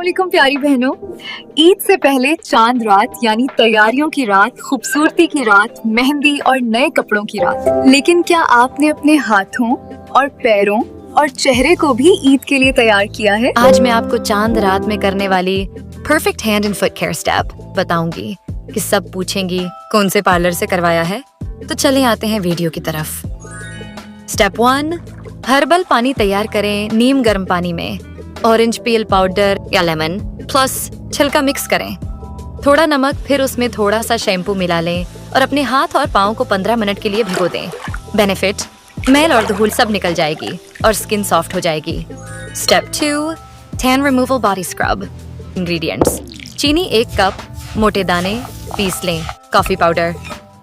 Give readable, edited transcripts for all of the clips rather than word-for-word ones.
अस्सलामुअलैकुम प्यारी बहनों। ईद से पहले चांद रात यानी तैयारियों की रात, खूबसूरती की रात, मेहंदी और नए कपड़ों की रात। लेकिन क्या आपने अपने हाथों और पैरों और चेहरे को भी ईद के लिए तैयार किया है? आज मैं आपको चांद रात में करने वाली perfect hand and foot care step बताऊंगी कि सब पूछेंगी कौन से पार्लर से करवाया है। तो चले आते हैं वीडियो की तरफ। स्टेप 1, हर्बल पानी तैयार करें नीम गर्म पानी में। ऑरेंज पील पाउडर या लेमन प्लस छिलका मिक्स करें, थोड़ा नमक, फिर उसमें थोड़ा सा शैम्पू मिला लें और अपने हाथ और पाँव को 15 मिनट के लिए भिगो दें। बेनिफिट, मैल और धूल सब निकल जाएगी और स्किन सॉफ्ट हो जाएगी। Step 2, tan removal body scrub. Ingredients: चीनी 1 कप, मोटे दाने पीस लें, कॉफी पाउडर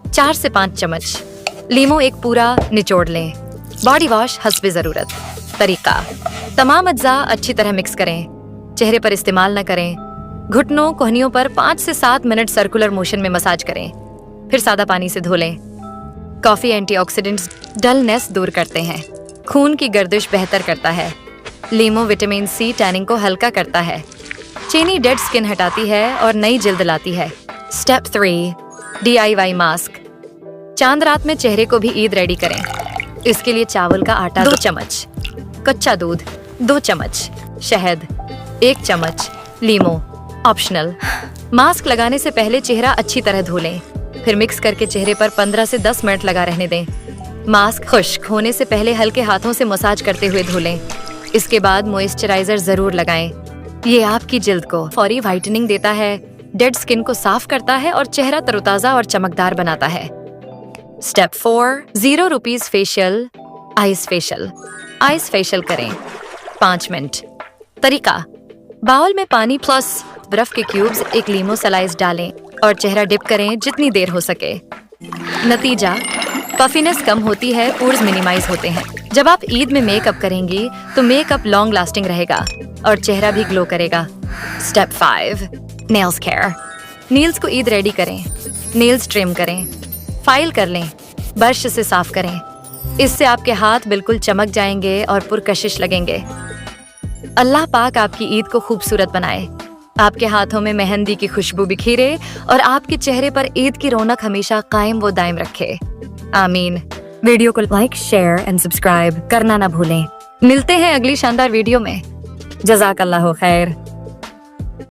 4 से 5 चम्मच, लीमू 1 पूरा निचोड़ लें, बॉडी वॉश हस्बे ज़रूरत। तरीका: तमाम अज्जा अच्छी तरह मिक्स करें, चेहरे पर इस्तेमाल न करें। घुटनों कोहनियों पर 5 से 7 मिनट सर्कुलर मोशन में मसाज करें, फिर सादा पानी से धो लें। कॉफ़ी एंटीऑक्सीडेंट्स डलनेस दूर करते हैं, खून की गर्दिश बेहतर करता है। लीमू विटामिन सी टैनिंग को हल्का करता है। चीनी डेड स्किन हटाती है और नई जल्द लाती है। Step 3, DIY mask. चांद रात में चेहरे को भी ईद रेडी करें। इसके लिए चावल का आटा 2 चम्मच, कच्चा दूध 2 चम्मच, शहद 1 चम्मच, लीमू ऑप्शनल। मास्क लगाने से पहले चेहरा अच्छी तरह धो लें, फिर मिक्स करके चेहरे पर 15 से 10 मिनट लगा रहने दें। मास्क खुश्क होने से पहले हल्के हाथों से मसाज करते हुए धो लें। इसके बाद मॉइस्चराइजर जरूर लगाएं। ये आपकी जिल्द को फौरी वाइटनिंग देता है, डेड स्किन को साफ करता है और चेहरा तरोताजा और चमकदार बनाता है। Step 4, 0 rupees facial ice facial. Ice facial करें 5 मिनट। तरीका: बाउल में पानी प्लस बर्फ के क्यूब्स, 1 लीमू स्लाइस डालें और चेहरा डिप करें जितनी देर हो सके। नतीजा: पफिनेस कम होती है, पोर्स मिनिमाइज होते हैं। जब आप ईद में मेकअप करेंगी तो मेकअप लॉन्ग लास्टिंग रहेगा और चेहरा भी ग्लो करेगा। Step 5, nails care. नेल्स को ईद रेडी करें। नेल्स ट्रिम करें, फाइल कर लें, ब्रश से साफ करें। इससे आपके हाथ बिल्कुल चमक जाएंगे और पुरकशिश लगेंगे। अल्लाह पाक आपकी ईद को खूबसूरत बनाए, आपके हाथों में मेहंदी की खुशबू बिखेरे और आपके चेहरे पर ईद की रौनक हमेशा कायम व दायम रखे। आमीन। वीडियो को लाइक, शेयर एंड सब्सक्राइब करना ना भूलें। मिलते हैं अगली शानदार वीडियो में। जज़ाकल्लाहु खैर।